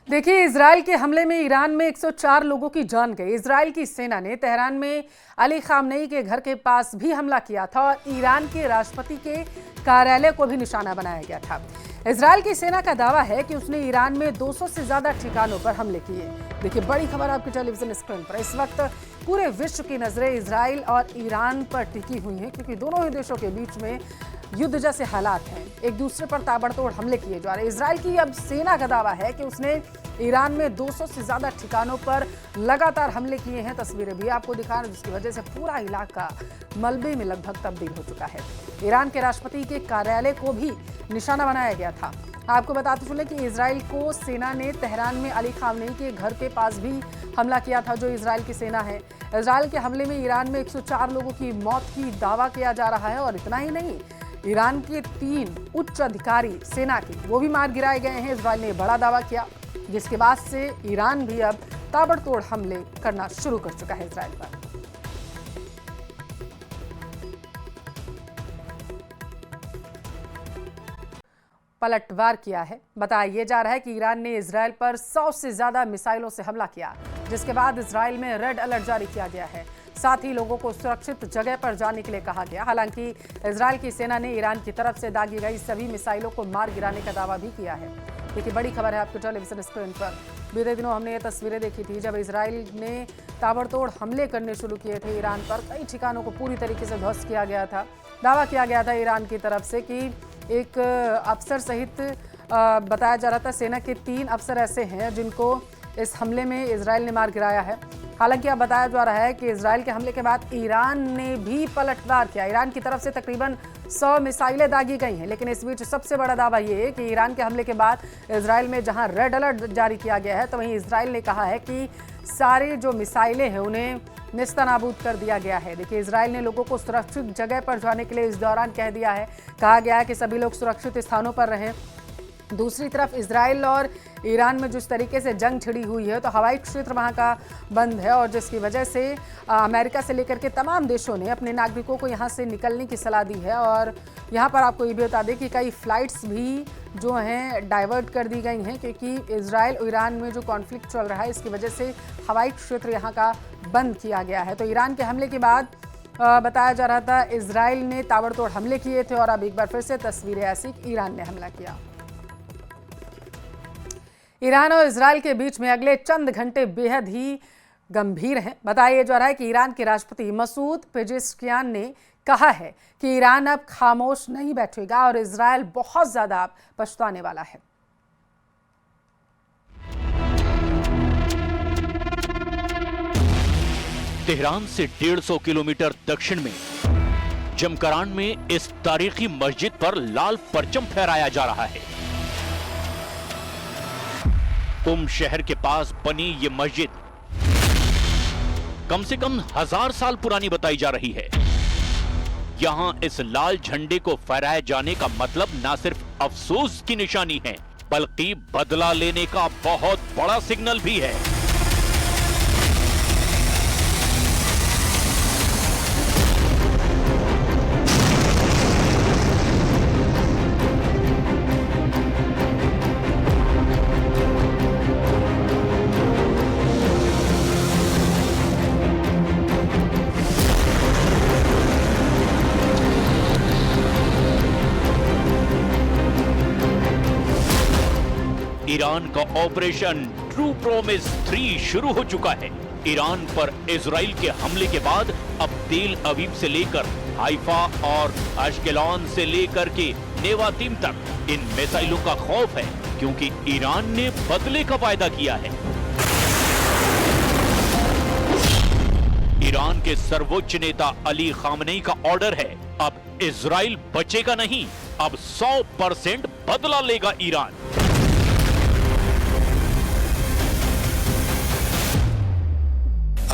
देखिए, इजराइल के हमले में ईरान में 104 लोगों की जान गई। इजराइल की सेना ने तेहरान में अली खामनेई के घर के पास भी हमला किया था और ईरान के राष्ट्रपति के कार्यालय को भी निशाना बनाया गया था। इजराइल की सेना का दावा है कि उसने ईरान में 200 से ज्यादा ठिकानों पर हमले किए। देखिए, बड़ी खबर आपकी टेलीविजन स्क्रीन पर। इस वक्त पूरे विश्व की नजरें इजराइल और ईरान पर टिकी हुई हैं, क्योंकि दोनों ही देशों के बीच में युद्ध जैसे हालात हैं। एक दूसरे पर ताबड़तोड़ हमले किए जा रहे हैं। इजराइल की अब सेना का दावा है कि उसने ईरान में 200 से ज्यादा ठिकानों पर लगातार हमले किए हैं। तस्वीरें भी आपको दिखा रहे हैं, जिसकी वजह से पूरा इलाका मलबे में लगभग तब्दील हो चुका है। ईरान के राष्ट्रपति के कार्यालय को भी निशाना बनाया गया था। आपको बताते चले कि इजराइल को सेना ने तेहरान में अली खामनेई के घर के पास भी हमला किया था, जो इजराइल की सेना है। इजराइल के हमले में ईरान में 104 लोगों की मौत की दावा किया जा रहा है और इतना ही नहीं, ईरान के 3 उच्च अधिकारी सेना के वो भी मार गिराए गए हैं। इजराइल ने बड़ा दावा किया, जिसके बाद से ईरान भी अब ताबड़तोड़ हमले करना शुरू कर चुका है इजराइल पर। पलटवार किया है। बताया जा रहा है कि ईरान ने इजराइल पर 100 से ज्यादा मिसाइलों से हमला किया, जिसके बाद इजराइल में रेड अलर्ट जारी किया गया है। साथ ही लोगों को सुरक्षित जगह पर जाने के लिए कहा गया। हालांकि इजराइल की सेना ने ईरान की तरफ से दागी गई सभी मिसाइलों को मार गिराने का दावा भी किया है। देखिए, बड़ी खबर है आपके टेलीविजन स्क्रीन पर। बीते दिनों हमने ये तस्वीरें देखी थी, जब इजराइल ने ताबड़तोड़ हमले करने शुरू किए थे ईरान पर। कई ठिकानों को पूरी तरीके से ध्वस्त किया गया था। दावा किया गया था ईरान की तरफ से कि एक अफसर सहित बताया जा रहा था सेना के 3 अफसर ऐसे हैं जिनको इस हमले में इजराइल ने मार गिराया है। हालांकि अब बताया जा रहा है कि इजराइल के हमले के बाद ईरान ने भी पलटवार किया। ईरान की तरफ से तकरीबन 100 मिसाइलें दागी गई हैं, लेकिन इस बीच सबसे बड़ा दावा ये है कि ईरान के हमले के बाद इजराइल में जहां रेड अलर्ट जारी किया गया है, तो वहीं इजराइल ने कहा है कि सारी जो मिसाइलें हैं उन्हें नेस्तनाबूद कर दिया गया है। देखिए, इजराइल ने लोगों को सुरक्षित जगह पर जाने के लिए इस दौरान कह दिया है। कहा गया है कि सभी लोग सुरक्षित स्थानों पर रहें। दूसरी तरफ इजराइल और ईरान में जिस तरीके से जंग छिड़ी हुई है, तो हवाई क्षेत्र वहाँ का बंद है, और जिसकी वजह से अमेरिका से लेकर के तमाम देशों ने अपने नागरिकों को यहाँ से निकलने की सलाह दी है। और यहाँ पर आपको ये भी बता दें कि कई फ्लाइट्स भी जो हैं डाइवर्ट कर दी गई हैं, क्योंकि इजराइल और ईरान में जो कॉन्फ्लिक्ट चल रहा है, इसकी वजह से हवाई क्षेत्र यहाँ का बंद किया गया है। तो ईरान के हमले के बाद बताया जा रहा था इजराइल ने ताबड़तोड़ हमले किए थे, और अब एक बार फिर से तस्वीरें ऐसी ईरान ने हमला किया। ईरान और इजराइल के बीच में अगले चंद घंटे बेहद ही गंभीर हैं। बताया जा रहा है कि ईरान के राष्ट्रपति मसूद पेजेश्कियान ने कहा है कि ईरान अब खामोश नहीं बैठेगा और इजराइल बहुत ज्यादा पछताने वाला है। तेहरान से 150 किलोमीटर दक्षिण में जमकरान में इस तारीखी मस्जिद पर लाल परचम फहराया जा रहा है। शहर के पास बनी ये मस्जिद कम से कम 1000 साल पुरानी बताई जा रही है। यहां इस लाल झंडे को फहराए जाने का मतलब ना सिर्फ अफसोस की निशानी है, बल्कि बदला लेने का बहुत बड़ा सिग्नल भी है। ईरान का ऑपरेशन ट्रू प्रॉमिस 3 शुरू हो चुका है। ईरान पर इजराइल के हमले के बाद अब तेल अवीव से लेकर हाइफा और अशकेलॉन से लेकर के नेवातीम तक इन मिसाइलों का खौफ है, क्योंकि ईरान ने बदले का वायदा किया है। ईरान के सर्वोच्च नेता अली खामनेई का ऑर्डर है, अब इजराइल बचेगा नहीं, अब 100% बदला लेगा ईरान।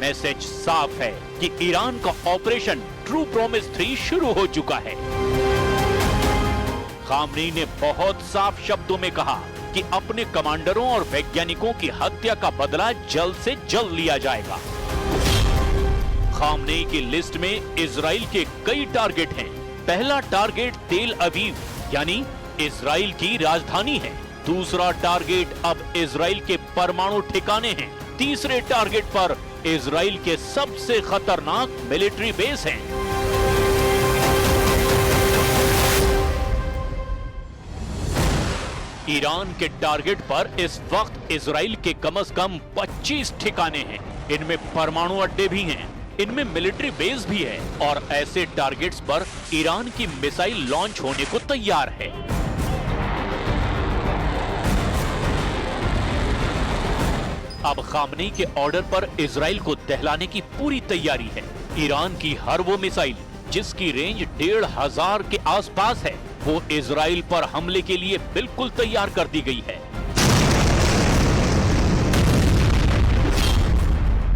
मैसेज साफ है कि ईरान का ऑपरेशन ट्रू प्रॉमिस 3 शुरू हो चुका है। खामनेई ने बहुत साफ शब्दों में कहा कि कि अपने कमांडरों और वैज्ञानिकों की हत्या का बदला जल्द से जल्द लिया जाएगा। खामनेई की लिस्ट में इजराइल के कई टारगेट हैं। पहला टारगेट तेल अवीव यानी इजराइल की राजधानी है। दूसरा टारगेट अब इजराइल के परमाणु ठिकाने हैं। तीसरे टारगेट पर इजराइल के सबसे खतरनाक मिलिट्री बेस हैं। ईरान के टारगेट पर इस वक्त इजराइल के कम से कम 25 ठिकाने हैं। इनमें परमाणु अड्डे भी हैं, इनमें मिलिट्री बेस भी है और ऐसे टारगेट्स पर ईरान की मिसाइल लॉन्च होने को तैयार है। अब खामनेई के ऑर्डर पर इजराइल को दहलाने की पूरी तैयारी है। ईरान की हर वो मिसाइल जिसकी रेंज 1500 के आसपास है, वो इजराइल पर हमले के लिए बिल्कुल तैयार कर दी गई है।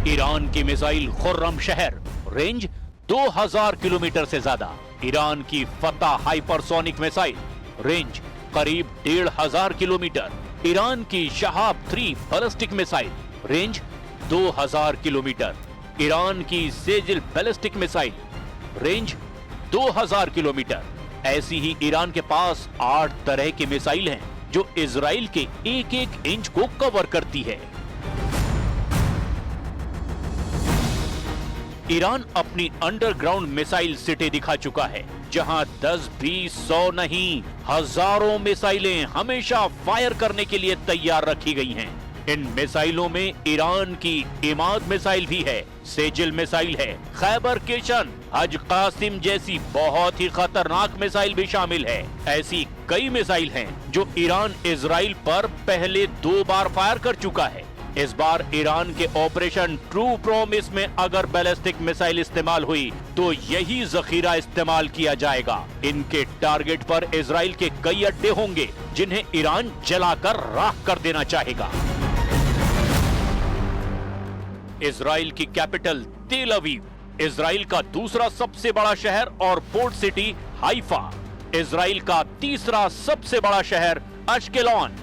ईरान की मिसाइल खुर्रम शहर, रेंज 2000 किलोमीटर से ज्यादा। ईरान की फतह हाइपरसोनिक मिसाइल, रेंज करीब 1500 किलोमीटर। ईरान की Shahab 3 ballistic missile, range 2000 kilometre. Iran की Sejjil ballistic missile, range 2000 kilometre. ऐसी ही ईरान के पास 8 तरह की मिसाइल हैं जो इजराइल के एक एक इंच को कवर करती है। ईरान अपनी अंडरग्राउंड मिसाइल सिटी दिखा चुका है, जहां 10, 20, 100 नहीं, हजारों मिसाइलें हमेशा फायर करने के लिए तैयार रखी गई हैं। इन मिसाइलों में ईरान की इमाद मिसाइल भी है, सेजिल मिसाइल है, खैबर केशन, हज कासिम जैसी बहुत ही खतरनाक मिसाइल भी शामिल है। ऐसी कई मिसाइल हैं जो ईरान इजराइल पर पहले 2 बार फायर कर चुका है। इस बार ईरान के ऑपरेशन ट्रू प्रॉमिस में अगर बैलिस्टिक मिसाइल इस्तेमाल हुई तो यही जखीरा इस्तेमाल किया जाएगा। इनके टारगेट पर इजराइल के कई अड्डे होंगे जिन्हें ईरान जलाकर राख कर देना चाहेगा। इजराइल की कैपिटल तेल अवीव, इजराइल का दूसरा सबसे बड़ा शहर और पोर्ट सिटी हाइफा, इजराइल का तीसरा सबसे बड़ा शहर अश्केलॉन,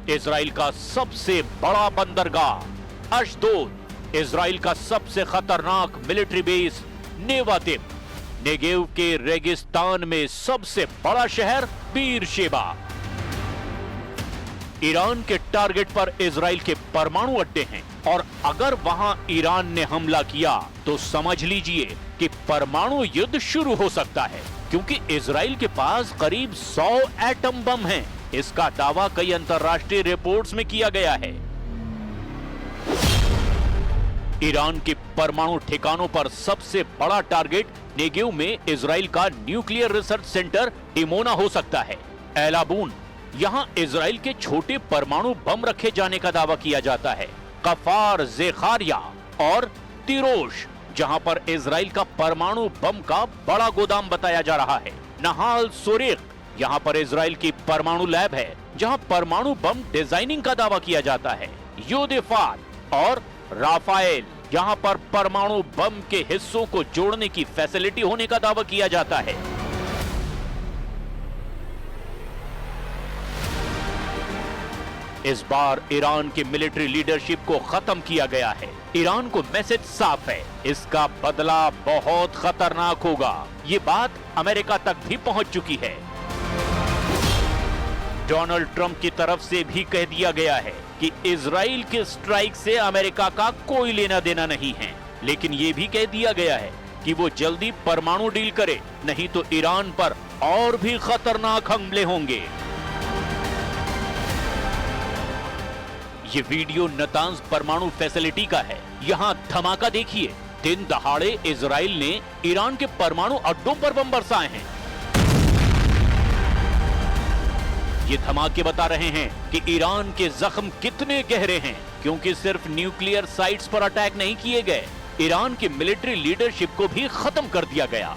इजराइल का सबसे बड़ा बंदरगाह अशदोद, इजराइल का सबसे खतरनाक मिलिट्री बेस नेवातिब, नेगेव के रेगिस्तान में सबसे बड़ा शहर बीरशेबा। ईरान के टारगेट पर इजराइल के परमाणु अड्डे हैं और अगर वहां ईरान ने हमला किया तो समझ लीजिए कि परमाणु युद्ध शुरू हो सकता है, क्योंकि इजराइल के पास करीब 100 एटम बम हैं। इसका दावा कई अंतर्राष्ट्रीय रिपोर्ट्स में किया गया है। ईरान के परमाणु ठिकानों पर सबसे बड़ा टारगेट नेगेव में इजराइल का न्यूक्लियर रिसर्च सेंटर डिमोना हो सकता है। एलाबून, यहां इजराइल के छोटे परमाणु बम रखे जाने का दावा किया जाता है। कफार जेखारिया और तिरोश, जहां पर इजराइल का परमाणु बम का बड़ा गोदाम बताया जा रहा है। नहाल सोरेख, यहाँ पर इजराइल की परमाणु लैब है जहाँ परमाणु बम डिजाइनिंग का दावा किया जाता है। योदेफात और राफाएल, यहाँ पर परमाणु बम के हिस्सों को जोड़ने की फैसिलिटी होने का दावा किया जाता है। इस बार ईरान की मिलिट्री लीडरशिप को खत्म किया गया है। ईरान को मैसेज साफ है, इसका बदला बहुत खतरनाक होगा। ये बात अमेरिका तक भी पहुंच चुकी है। डोनाल्ड ट्रंप की तरफ से भी कह दिया गया है कि इजराइल के स्ट्राइक से अमेरिका का कोई लेना देना नहीं है, लेकिन यह भी कह दिया गया है कि वो जल्दी परमाणु डील करे, नहीं तो ईरान पर और भी खतरनाक हमले होंगे। ये वीडियो नतांज परमाणु फैसिलिटी का है। यहाँ धमाका देखिए, दिन दहाड़े इजराइल ने ईरान के परमाणु अड्डों पर बम बरसाए हैं। ये धमाके बता रहे हैं कि ईरान के जख्म कितने गहरे हैं, क्योंकि सिर्फ न्यूक्लियर साइट्स पर अटैक नहीं किए गए, ईरान की मिलिट्री लीडरशिप को भी खत्म कर दिया गया।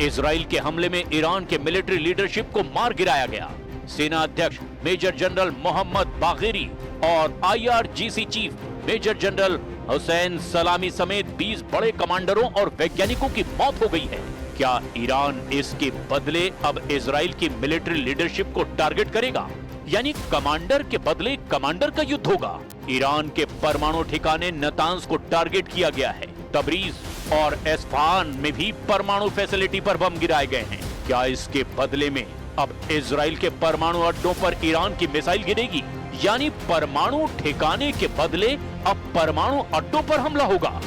इजराइल के हमले में ईरान के मिलिट्री लीडरशिप को मार गिराया गया। सेना अध्यक्ष मेजर जनरल मोहम्मद बागेरी और IRGC chief major general Hussain Salami समेत 20 बड़े कमांडरों और वैज्ञानिकों की मौत हो गई है। क्या ईरान इसके बदले अब इजराइल की मिलिट्री लीडरशिप को टारगेट करेगा? यानी कमांडर के बदले कमांडर का युद्ध होगा। ईरान के परमाणु ठिकाने नतांज को टारगेट किया गया है। तबरीज और एस्फहान में भी परमाणु फैसिलिटी पर बम गिराए गए हैं। क्या इसके बदले में अब इजराइल के परमाणु अड्डों पर ईरान की मिसाइल गिरेगी? यानी परमाणु ठिकाने के बदले अब परमाणु अड्डों पर हमला होगा।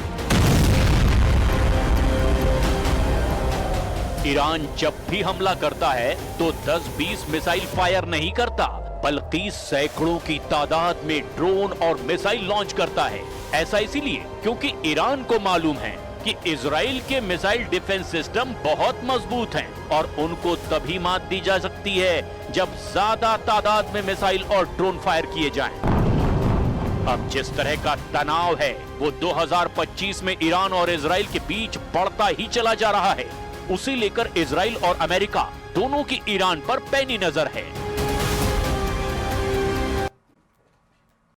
ईरान जब भी हमला करता है तो 10-20 मिसाइल फायर नहीं करता, बल्कि सैकड़ों की तादाद में ड्रोन और मिसाइल लॉन्च करता है। ऐसा इसीलिए क्योंकि ईरान को मालूम है कि इजराइल के मिसाइल डिफेंस सिस्टम बहुत मजबूत हैं और उनको तभी मात दी जा सकती है जब ज्यादा तादाद में मिसाइल और ड्रोन फायर किए जाएं। अब जिस तरह का तनाव है वो 2025 में ईरान और इजराइल के बीच बढ़ता ही चला जा रहा है। उसे लेकर इजराइल और अमेरिका दोनों की ईरान पर पैनी नजर है।